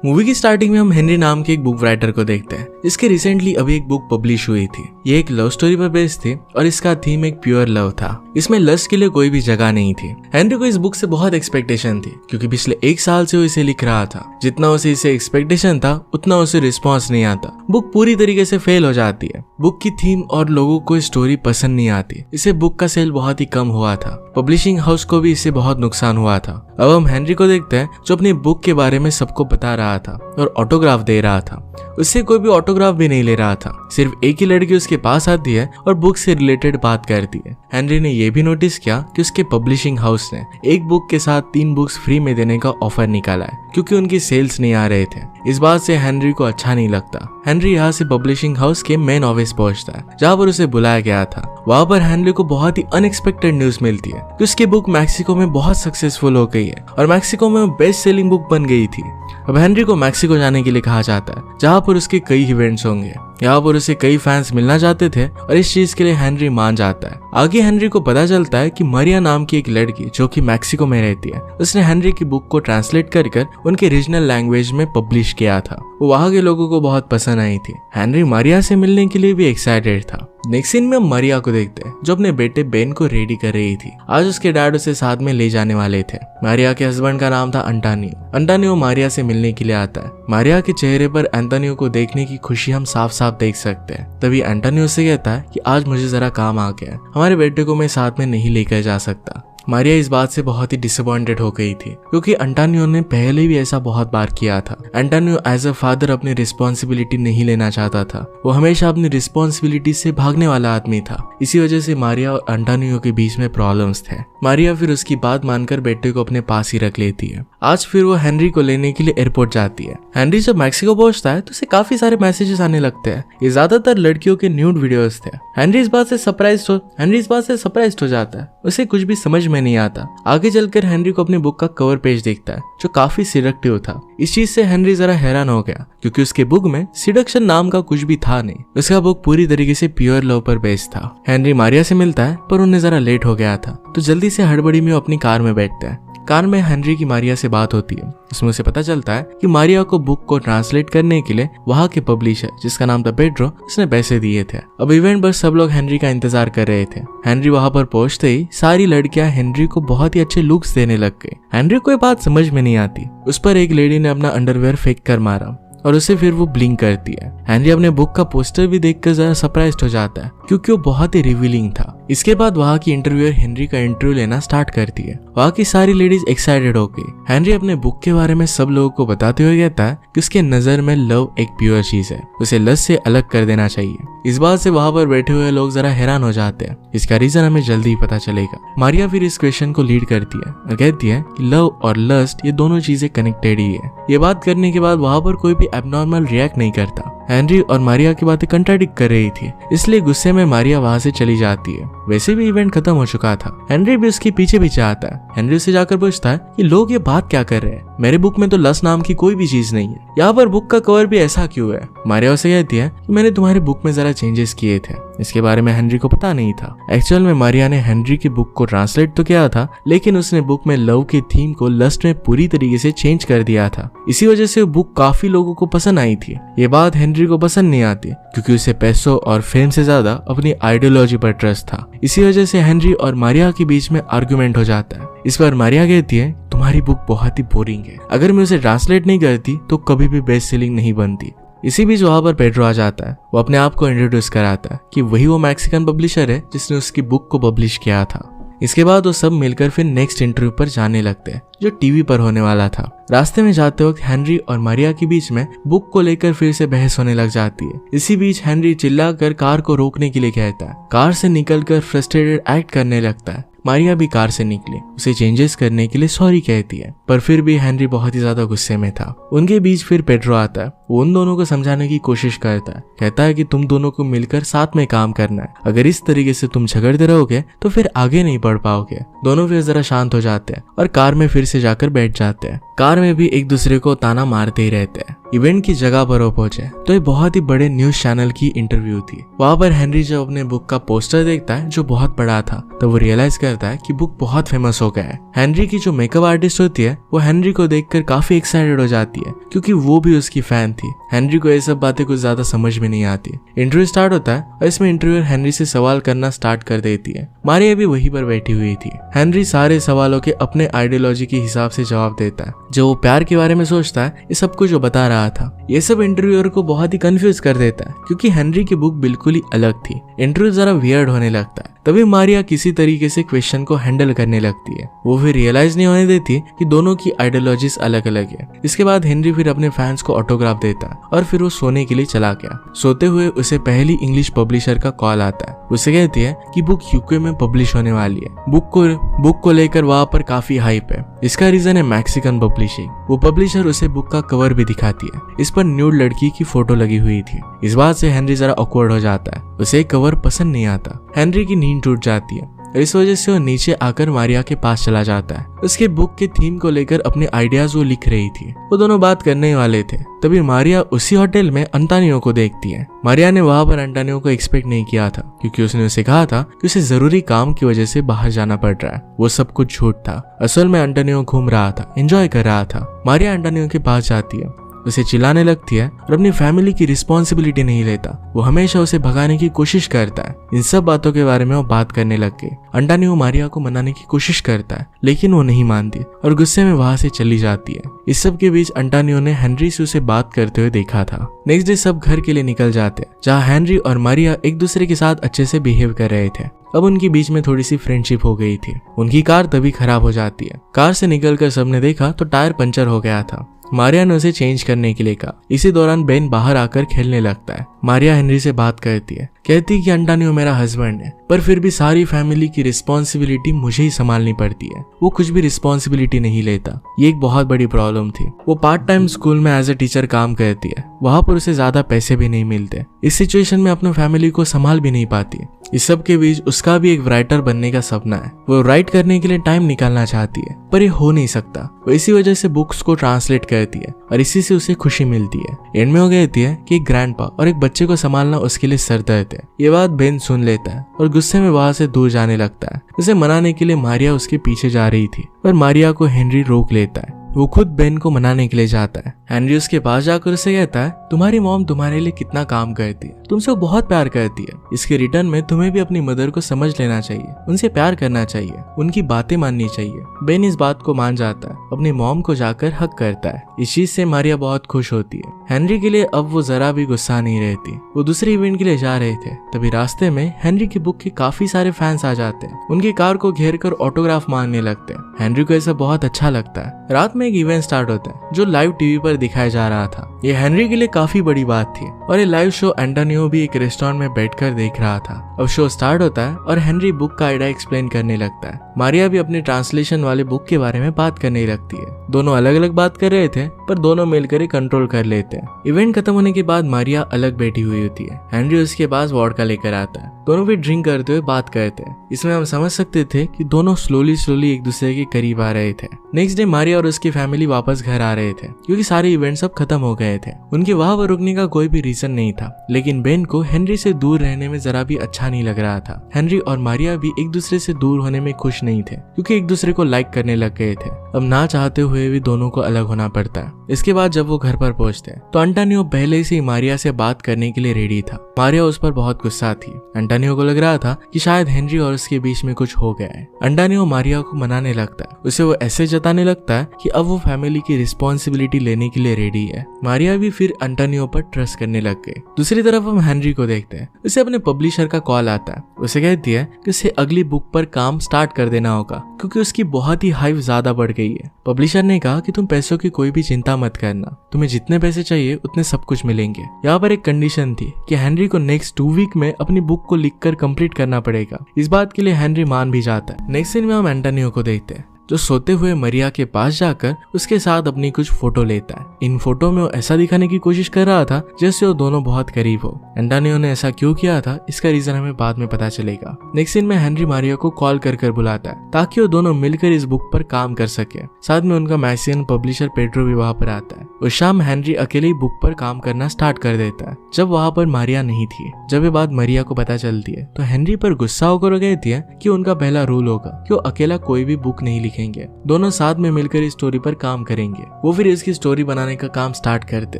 Movie की starting में हम हेनरी नाम के एक बुक राइटर को देखते हैं जिसकी रिसेंटली अभी एक बुक पब्लिश हुई थी। ये एक लव स्टोरी पर बेस्ड थी और इसका थीम एक प्योर लव था। इसमें लस्ट के लिए कोई भी जगह नहीं थी। हेनरी को इस बुक से बहुत एक्सपेक्टेशन थी क्योंकि पिछले 1 साल से वो इसे लिख रहा था। जितना उसे इसे एक्सपेक्टेशन था उतना उसे रिस्पॉन्स नहीं आता। बुक पूरी तरीके से फेल हो जाती है। बुक की थीम और लोगों को स्टोरी पसंद नहीं आती। इसे बुक का सेल बहुत ही कम हुआ था। पब्लिशिंग हाउस को भी इससे बहुत नुकसान हुआ था। अब हम हेनरी को देखते हैं जो अपनी बुक के बारे में सबको बता रहा था और ऑटोग्राफ दे रहा था। उससे कोई भी ऑटोग्राफ भी नहीं ले रहा था। सिर्फ एक ही लड़की उसके पास आती है और बुक से रिलेटेड बात करती है। हेनरी ने यह भी नोटिस किया कि उसके पब्लिशिंग हाउस ने एक बुक के साथ 3 बुक्स फ्री में देने का ऑफर निकाला है क्योंकि उनकी सेल्स नहीं आ रहे थे। इस बात से हेनरी को अच्छा नहीं लगता। हेनरी यहाँ से पब्लिशिंग हाउस के मेन ऑफिस पहुंचता है जहाँ पर उसे बुलाया गया था। वहाँ पर हेनरी को बहुत ही अनएक्सपेक्टेड न्यूज मिलती है कि उसकी बुक मैक्सिको में बहुत सक्सेसफुल हो गई है और मैक्सिको में बेस्ट सेलिंग बुक बन गई थी। अब हेनरी को मैक्सिको जाने के लिए कहा जाता है जहाँ पर उसके कई इवेंट्स होंगे। यहाँ पर उसे कई फैंस मिलना चाहते थे और इस चीज के लिए हेनरी मान जाता है। आगे हेनरी को पता चलता है कि मारिया नाम की एक लड़की जो कि मैक्सिको में रहती है उसने हेनरी की बुक को ट्रांसलेट कर उनके रीजनल लैंग्वेज में पब्लिश किया था। वो वहाँ के लोगों को बहुत पसंद आई थी। हेनरी मारिया से मिलने के लिए भी एक्साइटेड था। नेक्स्ट सीन में हम मारिया को देखते हैं जो अपने बेटे बेन को रेडी कर रही थी। आज उसके डैड उसे साथ में ले जाने वाले थे। मारिया के हस्बैंड का नाम था अंटानियो। अंटानियो मारिया से मिलने के लिए आता है। मारिया के चेहरे पर अंटानियो को देखने की खुशी हम साफ साफ देख सकते हैं। तभी अंटानियो से कहता है कि आज मुझे जरा काम आ गया है, हमारे बेटे को मैं साथ में नहीं लेकर जा सकता। मारिया इस बात से बहुत ही डिसअपॉइंटेड हो गई थी क्योंकि अंटानियो ने पहले भी ऐसा बहुत बार किया था। अंटानियो एज अ फादर अपनी रिस्पॉन्सिबिलिटी नहीं लेना चाहता था। वो हमेशा अपनी रिस्पॉन्सिबिलिटी से भागने वाला आदमी था। इसी वजह से मारिया और अंटानियो के बीच में प्रॉब्लम्स थे। मारिया फिर उसकी बात मानकर बेटे को अपने पास ही रख लेती है। आज फिर वो हेनरी को लेने के लिए एयरपोर्ट जाती है। हेनरी जब मैक्सिको पहुंचता है तो उसे काफी सारे मैसेजेस आने लगते हैं। ये ज्यादातर लड़कियों के न्यूड वीडियोस थे। हेनरी इस बात से सरप्राइज्ड हो जाता है। उसे कुछ भी समझ में नहीं आता। आगे चलकर हेनरी को अपनी बुक का कवर पेज दिखता है जो काफी सिडक्टिव था। इस चीज से हेनरी जरा हैरान हो गया क्योंकि उसके बुक में सिडक्शन नाम का कुछ भी था नहीं। उसका बुक पूरी तरीके से प्योर लव पर बेस्ड था। हेनरी मारिया से मिलता है पर उन्हें जरा लेट हो गया था तो जल्दी से हड़बड़ी में अपनी कार में बैठता है। कार में हेनरी की मारिया से बात होती है। इसमें उसे पता चलता है कि मारिया को बुक को ट्रांसलेट करने के लिए वहाँ के पब्लिशर जिसका नाम था पेड्रो उसने पैसे दिए थे। अब इवेंट पर सब लोग हेनरी का इंतजार कर रहे थे। हेनरी वहाँ पर पहुंचते ही सारी लड़कियां हेनरी को बहुत ही अच्छे लुक्स देने लग गई। हेनरी को ये बात समझ में नहीं आती। उस पर एक लेडी ने अपना अंडरवेयर फेंक कर मारा और उसे फिर वो ब्लिंक करती है। हेनरी अपने बुक का पोस्टर भी देखकर जरा सरप्राइज्ड हो जाता है क्योंकि वो बहुत ही रिवीलिंग था। इसके बाद वहाँ की इंटरव्यूअर हेनरी का इंटरव्यू लेना स्टार्ट करती है। वहाँ की सारी लेडीज एक्साइटेड हो गई। हेनरी अपने बुक के बारे में सब लोगों को बताते हुए कहता है कि उसके नजर में लव एक प्योर चीज है, उसे लस्ट से अलग कर देना चाहिए। इस बात से वहाँ पर बैठे हुए लोग जरा हैरान हो जाते हैं। इसका रीजन हमें जल्दी ही पता चलेगा। मारिया फिर इस क्वेश्चन को लीड करती है और कहती है कि लव और लस्ट ये दोनों चीजें कनेक्टेड ही है। ये बात करने के बाद वहाँ पर कोई भी एबनॉर्मल रिएक्ट नहीं करता। हेनरी और मारिया की बातें कंट्राडिक्ट कर रही थी, इसलिए गुस्से में मारिया वहाँ से चली जाती है। वैसे भी इवेंट खत्म हो चुका था। हेनरी भी उसके पीछे आता है। हेनरी से जाकर पूछता है कि लोग ये बात क्या कर रहे हैं, मेरे बुक में तो लस्ट नाम की कोई भी चीज नहीं है, यहाँ पर बुक का कवर भी ऐसा क्यों है। मारिया उसे कहती है कि मैंने तुम्हारी बुक में जरा चेंजेस किए थे। इसके बारे में हेनरी को पता नहीं था। एक्चुअल में मारिया ने हेनरी की बुक को ट्रांसलेट तो किया था लेकिन उसने बुक में लव के थीम को लस्ट में पूरी तरीके से चेंज कर दिया था। इसी वजह से बुक काफी लोगों को पसंद आई थी। ये बात हेनरी को पसंद नहीं आती क्योंकि उसे पैसों और फेम से ज्यादा अपनी आइडियोलॉजी पर ट्रस्ट था। इसी वजह से हेनरी और मारिया के बीच में आर्गुमेंट हो जाता है। इस पर मारिया कहती है तुम्हारी बुक बहुत ही बोरिंग है, अगर मैं उसे ट्रांसलेट नहीं करती तो कभी भी बेस्ट सेलिंग नहीं बनती। इसी बीच वहां पर पेड्रो आ जाता है। वो अपने आप को इंट्रोड्यूस कराता है कि वही वो मैक्सिकन पब्लिशर है जिसने उसकी बुक को पब्लिश किया था। इसके बाद वो सब मिलकर फिर नेक्स्ट इंटरव्यू पर जाने लगते हैं जो टीवी पर होने वाला था। रास्ते में जाते वक्त हेनरी और मारिया के बीच में बुक को लेकर फिर से बहस होने लग जाती है। इसी बीच हेनरी चिल्लाकर कार को रोकने के लिए कहता है। कार से निकलकर फ्रस्ट्रेटेड एक्ट करने लगता है। मारिया भी कार से निकली, उसे चेंजेस करने के लिए सॉरी कहती है पर फिर भी हेनरी बहुत ही ज्यादा गुस्से में था। उनके बीच फिर पेड्रो आता है। वो उन दोनों को समझाने की कोशिश करता है। कहता है कि तुम दोनों को मिलकर साथ में काम करना है, अगर इस तरीके से तुम झगड़ते रहोगे तो फिर आगे नहीं बढ़ पाओगे। दोनों फिर जरा शांत हो जाते हैं और कार में फिर से जाकर बैठ जाते हैं। कार में भी एक दूसरे को ताना मारते ही रहते हैं। इवेंट की जगह पर वो पहुंचे तो ये बहुत ही बड़े न्यूज चैनल की इंटरव्यू थी। वहां पर हेनरी जब अपने बुक का पोस्टर देखता है जो बहुत बड़ा था तो वो रियलाइज कर करता है कि बुक बहुत फेमस हो गया है। हेनरी की जो मेकअप आर्टिस्ट होती है वो हेनरी को देखकर काफी एक्साइटेड हो जाती है क्योंकि वो भी उसकी फैन थी। हेनरी को ये सब बातें कुछ ज्यादा समझ में नहीं आती। इंटरव्यू स्टार्ट होता है और इसमें इंटरव्यूअर हेनरी से सवाल करना स्टार्ट कर देती है। मारिया भी वहीं पर बैठी हुई थी। हेनरी सारे सवालों के अपने आइडियोलॉजी के हिसाब से जवाब देता है। जो वो प्यार के बारे में सोचता है ये सब कुछ वो बता रहा था। ये सब इंटरव्यूअर को बहुत ही कंफ्यूज कर देता है क्योंकि हेनरी की बुक बिल्कुल ही अलग थी। इंटरव्यू जरा वियर्ड होने लगता है। तभी मारिया किसी तरीके से क्वेश्चन को हैंडल करने लगती है। वो फिर रियलाइज नहीं होने देती कि दोनों की आइडियोलॉजीज अलग अलग है। इसके बाद हेनरी फिर अपने फैंस को ऑटोग्राफ देता है और फिर वो सोने के लिए चला गया। सोते हुए उसे पहली इंग्लिश पब्लिशर का कॉल आता है। उसे कहती है कि बुक यूके में पब्लिश होने वाली है। बुक को लेकर वहाँ पर काफी हाइप है। इसका रीजन है मैक्सिकन पब्लिशिंग। वो पब्लिशर उसे बुक का कवर भी दिखाती है। इस पर न्यूड लड़की की फोटो लगी हुई थी। इस बात से हेनरी जरा ऑकवर्ड हो जाता है। उसे कवर पसंद नहीं आता। हेनरी की नींद टूट जाती है। इस वजह से वो नीचे आकर मारिया के पास चला जाता है। उसके बुक के थीम को लेकर अपने आइडियाज वो लिख रही थी। वो दोनों बात करने वाले थे। तभी मारिया उसी होटल में अंटानियो को देखती है। मारिया ने वहां पर अंटानियो को एक्सपेक्ट नहीं किया था क्योंकि उसने उसे कहा था कि उसे जरूरी काम की वजह से बाहर जाना पड़ रहा है। वो सब कुछ झूठ था। असल में अंटानियो घूम रहा था, एंजॉय कर रहा था। मारिया अंटानियो के पास जाती है, उसे चिल्लाने लगती है और अपनी फैमिली की रिस्पॉन्सिबिलिटी नहीं लेता। वो हमेशा उसे भगाने की कोशिश करता है। इन सब बातों के बारे में वो बात करने लग गई। अंटानियो मारिया को मनाने की कोशिश करता है लेकिन वो नहीं मानती और गुस्से में वहां से चली जाती है। इस सब के बीच अंटानियो ने हेनरी से उसे बात करते हुए देखा था। नेक्स्ट डे सब घर के लिए निकल जाते हैं जहाँ हेनरी और मारिया एक दूसरे के साथ अच्छे से बिहेव कर रहे थे। अब उनके बीच में थोड़ी सी फ्रेंडशिप हो गई थी। उनकी कार तभी खराब हो जाती है। कार से निकलकर सबने देखा तो टायर पंचर हो गया था। मारिया ने उसे चेंज करने के लिए कहा। इसी दौरान बेन बाहर आकर खेलने लगता है। मारिया हेनरी से बात करती है, कहती है कि अंटानियो मेरा हस्बैंड है पर फिर भी सारी फैमिली की रिस्पॉन्सिबिलिटी मुझे ही संभालनी पड़ती है। वो कुछ भी रिस्पॉन्सिबिलिटी नहीं लेता। ये एक बहुत बड़ी प्रॉब्लम थी। वो पार्ट टाइम स्कूल में एज ए टीचर काम करती है। वहां पर उसे ज्यादा पैसे भी नहीं मिलते। इस सिचुएशन में अपनी फैमिली को संभाल भी नहीं पाती। इस सब के बीच उसका भी एक राइटर बनने का सपना है। वो राइट करने के लिए टाइम निकालना चाहती है पर ये हो नहीं सकता। वो इसी वजह से बुक्स को ट्रांसलेट करती है और इसी से उसे खुशी मिलती है। एंड में हो कहती है कि एक ग्रैंडपा और एक बच्चे को संभालना उसके लिए सरदर्द है। ये बात बेन सुन लेता है और गुस्से में वहां से दूर जाने लगता है। उसे मनाने के लिए मारिया उसके पीछे जा रही थी पर मारिया को हेनरी रोक लेता है। वो खुद बेन को मनाने के लिए जाता है। हेनरी उसके पास जाकर उसे कहता है, तुम्हारी मॉम तुम्हारे लिए कितना काम करती है, तुमसे वो बहुत प्यार करती है। इसके रिटर्न में तुम्हें भी अपनी मदर को समझ लेना चाहिए, उनसे प्यार करना चाहिए, उनकी बातें माननी चाहिए। बेन इस बात को मान जाता है, अपनी मॉम को जाकर हक करता है। इस चीज से मारिया बहुत खुश होती है। हेनरी के लिए अब वो जरा भी गुस्सा नहीं रहती। वो दूसरे इवेंट के लिए जा रहे थे तभी रास्ते में हेनरी की बुक के काफी सारे फैंस आ जाते हैं। उनकी कार को घेर कर ऑटोग्राफ मांगने लगते हैं। हेनरी को ऐसा बहुत अच्छा लगता है। रात में एक इवेंट स्टार्ट होता है जो लाइव टीवी पर दिखाया जा रहा था। ये हेनरी के लिए काफी बड़ी बात थी और ये लाइव शो एंटोनियो भी एक रेस्टोरेंट में बैठकर देख रहा था। अब शो स्टार्ट होता है और हेनरी बुक का आइडिया एक्सप्लेन करने लगता है। मारिया भी अपनी ट्रांसलेशन वाले बुक के बारे में बात करने लगती है। दोनों अलग अलग बात कर रहे थे पर दोनों मिलकर कंट्रोल कर लेते हैं। इवेंट खत्म होने के बाद मारिया अलग बैठी हुई होती है। हेनरी उसके पास वोडका लेकर आता है। दोनों भी ड्रिंक करते हुए बात करते हैं। इसमें हम समझ सकते थे कि दोनों स्लोली एक दूसरे के करीब आ रहे थे। नेक्स्ट डे मारिया और उसकी फैमिली वापस घर आ रहे थे क्योंकि सारे इवेंट्स अब खत्म हो गए थे। उनके वहां पर रुकने का कोई भी रीजन नहीं था। लेकिन बेन को हेनरी से दूर रहने में जरा भी अच्छा नहीं लग रहा था। हेनरी और मारिया भी एक दूसरे से दूर होने में खुश नहीं थे क्योंकि एक दूसरे को लाइक करने लग गए थे। अब ना चाहते हुए भी दोनों को अलग होना पड़ता है। इसके बाद जब वो घर पर पहुंचते हैं तो अंटानियो पहले से ही मारिया से बात करने के लिए रेडी था। मारिया उस पर बहुत गुस्सा थी। अंटानियो को लग रहा था कि शायद हेनरी और उसके बीच में कुछ हो गया है। अंटानियो मारिया को मनाने लगता है। उसे वो ऐसे जताने लगता है कि अब वो फैमिली की रिस्पॉन्सिबिलिटी लेने के लिए रेडी है। मारिया भी फिर अंटानियो पर ट्रस्ट करने लग गए। दूसरी तरफ हम हेनरी को देखते हैं। उसे अपने पब्लिशर का कॉल आता है। उसे कहती है कि उसे अगली बुक पर काम स्टार्ट कर देना होगा क्योंकि उसकी बहुत ही हाइप ज्यादा बढ़ गई है। पब्लिशर ने कहा कि तुम पैसों की कोई भी चिंता मत करना, तुम्हें जितने पैसे चाहिए उतने सब कुछ मिलेंगे। यहाँ पर एक कंडीशन थी कि हेनरी को नेक्स्ट 2 वीक में अपनी बुक को लिखकर कंप्लीट करना पड़ेगा। इस बात के लिए हेनरी मान भी जाता है। नेक्स्ट सीन में हम एंटोनियो को देखते हैं। जो सोते हुए मरिया के पास जाकर उसके साथ अपनी कुछ फोटो लेता है। इन फोटो में वो ऐसा दिखाने की कोशिश कर रहा था जैसे वो दोनों बहुत करीब हो। एंटोनियो ने ऐसा क्यों किया था इसका रीजन हमें बाद में पता चलेगा। नेक्स्ट सीन में हेनरी मारिया को कॉल कर बुलाता है ताकि वो दोनों मिलकर इस बुक पर काम कर सके। साथ में उनका मैगजीन पब्लिशर पेड्रो भी वहाँ पर आता है। उस शाम हेनरी अकेले ही बुक पर काम करना स्टार्ट कर देता है जब वहाँ पर मारिया नहीं थी। जब ये बात मरिया को पता चलती है तो हेनरी पर गुस्सा होकर कहती है कि उनका पहला रूल होगा कि वो अकेला कोई भी बुक नहीं लिखेंगे, दोनों साथ में मिलकर इस स्टोरी पर काम करेंगे। वो फिर इसकी स्टोरी बनाने का काम स्टार्ट करते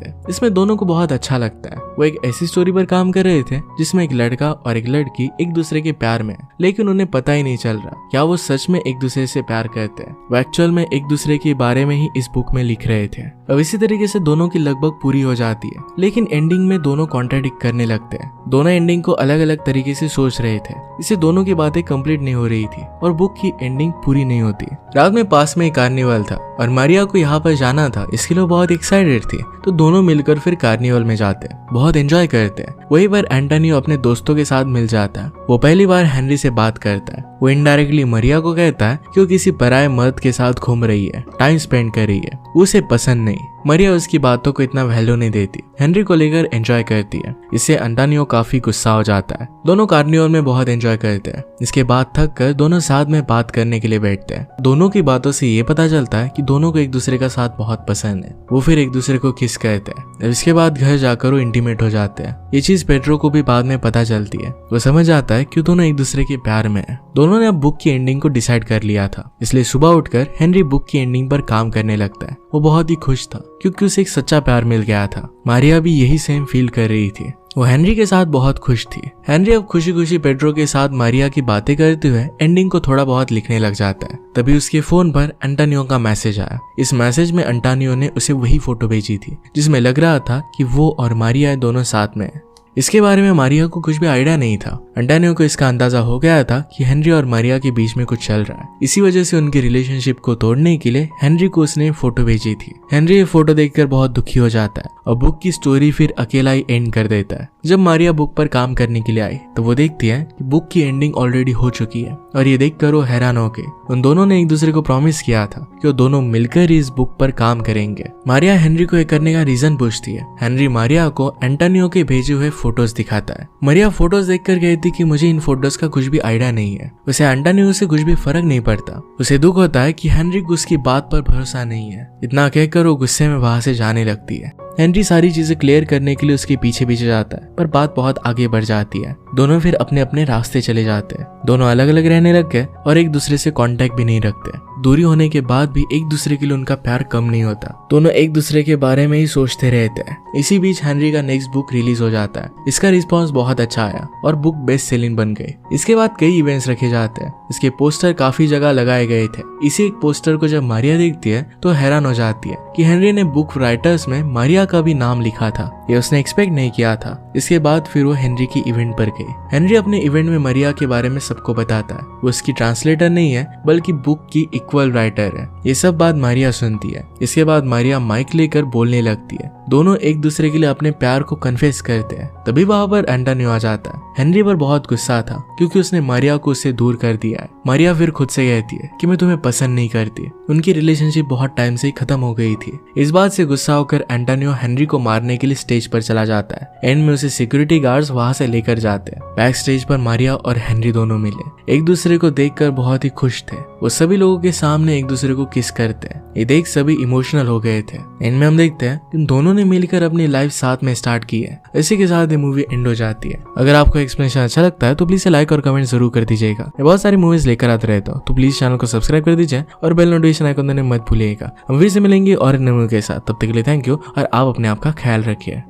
हैं। इसमें दोनों को बहुत अच्छा लगता है। वो एक ऐसी स्टोरी पर काम कर रहे थे जिसमें एक लड़का और एक लड़की एक दूसरे के प्यार में है, लेकिन उन्हें पता ही नहीं चल रहा क्या वो सच में एक दूसरे से प्यार करते हैं। वो एक्चुअल में एक दूसरे के बारे में ही इस बुक में लिख रहे थे। अब इसी तरीके से दोनों की लगभग पूरी हो जाती है, लेकिन एंडिंग में दोनों कॉन्ट्राडिक्ट करने लगते हैं। दोनों एंडिंग को अलग अलग तरीके से सोच रहे थे, इससे दोनों की बातें कंप्लीट नहीं हो रही थी और बुक की एंडिंग पूरी नहीं होती। रात में पास में एक कार्निवल था और मारिया को यहाँ पर जाना था, इसके लिए बहुत एक्साइटेड थी। तो दोनों मिलकर फिर कार्निवल में जाते हैं, बहुत एंजॉय करते हैं। वही बार एंटोनियो अपने दोस्तों के साथ मिल जाता है। वो पहली बार हेनरी से बात करता है। वो इनडायरेक्टली मरिया को कहता है कि वो किसी पराये मर्द के साथ घूम रही है, टाइम स्पेंड कर रही है, उसे पसंद नहीं। मरिया उसकी बातों को इतना वैल्यू नहीं देती, हेनरी को लेकर एंजॉय करती है। इससे एंटोनियो काफी गुस्सा हो जाता है। दोनों कार्निवल में बहुत एंजॉय करते हैं। इसके बाद थक कर दोनों साथ में बात करने के लिए बैठते हैं। दोनों की बातों से ये पता चलता है कि दोनों को एक दूसरे का साथ बहुत पसंद है। वो फिर एक दूसरे को किस कहते हैं। इसके बाद घर जाकर वो इंटीमेट हो जाते हैं। ये चीज पेड्रो को भी बाद में पता चलती है। वो समझ आता है कि दोनों एक दूसरे के प्यार में है। दोनों ने अब बुक की एंडिंग को डिसाइड कर लिया था, इसलिए सुबह उठकर हेनरी बुक की एंडिंग पर काम करने लगता है। वो बहुत ही खुश था क्योंकि उसे एक सच्चा प्यार मिल गया था। मारिया भी यही सेम फील कर रही थी। वो हेनरी के साथ बहुत खुश थी। हेनरी अब खुशी खुशी पेड्रो के साथ मारिया की बातें करते हुए एंडिंग को थोड़ा बहुत लिखने लग जाता है। तभी उसके फोन पर एंटोनियो का मैसेज आया। इस मैसेज में एंटोनियो ने उसे वही फोटो भेजी थी जिसमें लग रहा था कि वो और मारिया दोनों साथ में है। इसके बारे में मारिया को कुछ भी आइडिया नहीं था। एंटोनियो को इसका अंदाजा हो गया था कि हेनरी और मारिया के बीच में कुछ चल रहा है। इसी वजह से उनकी रिलेशनशिप को तोड़ने के लिए हेनरी को उसने फोटो भेजी थी। हेनरी ये फोटो देखकर बहुत दुखी हो जाता है और बुक की स्टोरी फिर अकेला ही एंड कर देता है। जब मारिया बुक पर काम करने के लिए आई तो वो देखती है कि बुक की एंडिंग ऑलरेडी हो चुकी है और ये देखकर वो हैरान हो गई। उन दोनों ने एक दूसरे को प्रॉमिस किया था कि वो दोनों मिलकर इस बुक पर काम करेंगे। मारिया हेनरी को ये करने का रीजन पूछती है। हेनरी मारिया को एंटोनियो के भेजे हुए फोटोज दिखाता है। मारिया फोटोज देखकर कहती कि मुझे इन फोटोज का कुछ भी आइडिया नहीं है। उसे एंटोनियो से कुछ भी फर्क नहीं पड़ता। उसे दुख होता है कि हेनरी को उसकी बात पर भरोसा नहीं है। इतना कहकर वो गुस्से में वहां से जाने लगती है। हेनरी सारी चीजें क्लियर करने के लिए उसके पीछे पीछे जाता है, पर बात बहुत आगे बढ़ जाती है। दोनों फिर अपने अपने रास्ते चले जाते हैं। दोनों अलग अलग रहने लग गए और एक दूसरे से कांटेक्ट भी नहीं रखते। दूरी होने के बाद भी एक दूसरे के लिए उनका प्यार कम नहीं होता। दोनों एक दूसरे के बारे में ही सोचते रहते हैं। इसी बीच हेनरी का नेक्स्ट बुक रिलीज हो जाता है। इसका रिस्पॉन्स बहुत अच्छा आया और बुक बेस्ट सेलिंग बन गई। इसके बाद कई इवेंट्स रखे जाते हैं। इसके पोस्टर काफी जगह लगाए गए थे। इसी एक पोस्टर को जब मारिया देखती है तो हैरान हो जाती है कि हेनरी ने बुक राइटर्स में मारिया का भी नाम लिखा था। ये उसने एक्सपेक्ट नहीं किया था। इसके बाद फिर वो हेनरी की इवेंट पर गई। हेनरी अपने इवेंट में मारिया के बारे में सबको बताता है। वो उसकी ट्रांसलेटर नहीं है बल्कि बुक की इक्वल राइटर है। ये सब बात मारिया सुनती है। इसके बाद मारिया माइक लेकर बोलने लगती है। दोनों एक दूसरे के लिए अपने प्यार को कन्फेस करते हैं। तभी वहां पर एंटोनियो आ जाता है। हेनरी पर बहुत गुस्सा था क्योंकि उसने मारिया को उससे दूर कर दिया है। मारिया फिर खुद से कहती है कि मैं तुम्हें पसंद नहीं करती। उनकी रिलेशनशिप बहुत टाइम से ही खत्म हो गई थी। इस बात से गुस्सा होकर एंटोनियो हेनरी को मारने के लिए स्टेज पर चला जाता है। एंड में उसे सिक्योरिटी गार्ड्स वहां से लेकर जाते हैं। बैक स्टेज पर मारिया और हेनरी दोनों मिले। एक दूसरे को देखकर बहुत ही खुश थे। वो सभी लोगों के सामने एक दूसरे को किस करते हैं। ये देख सभी इमोशनल हो गए थे। एंड में हम देखते हैं कि दोनों ने मिलकर अपनी लाइफ साथ में स्टार्ट की है। इसी के साथ ये मूवी एंड हो जाती है। अगर आपको एक्सप्लेनेशन अच्छा लगता है तो प्लीज लाइक और कमेंट जरूर कर दीजिएगा। मैं बहुत सारी मूवीज लेकर आते रहता हूँ, तो प्लीज चैनल को सब्सक्राइब कर दीजिए और बेल नोटिफिकेशन आइकन देना मत भूलिएगा। हम फिर से मिलेंगे और नए मूवी के साथ। तब तक के लिए थैंक यू और आप अपने आप का ख्याल रखिए।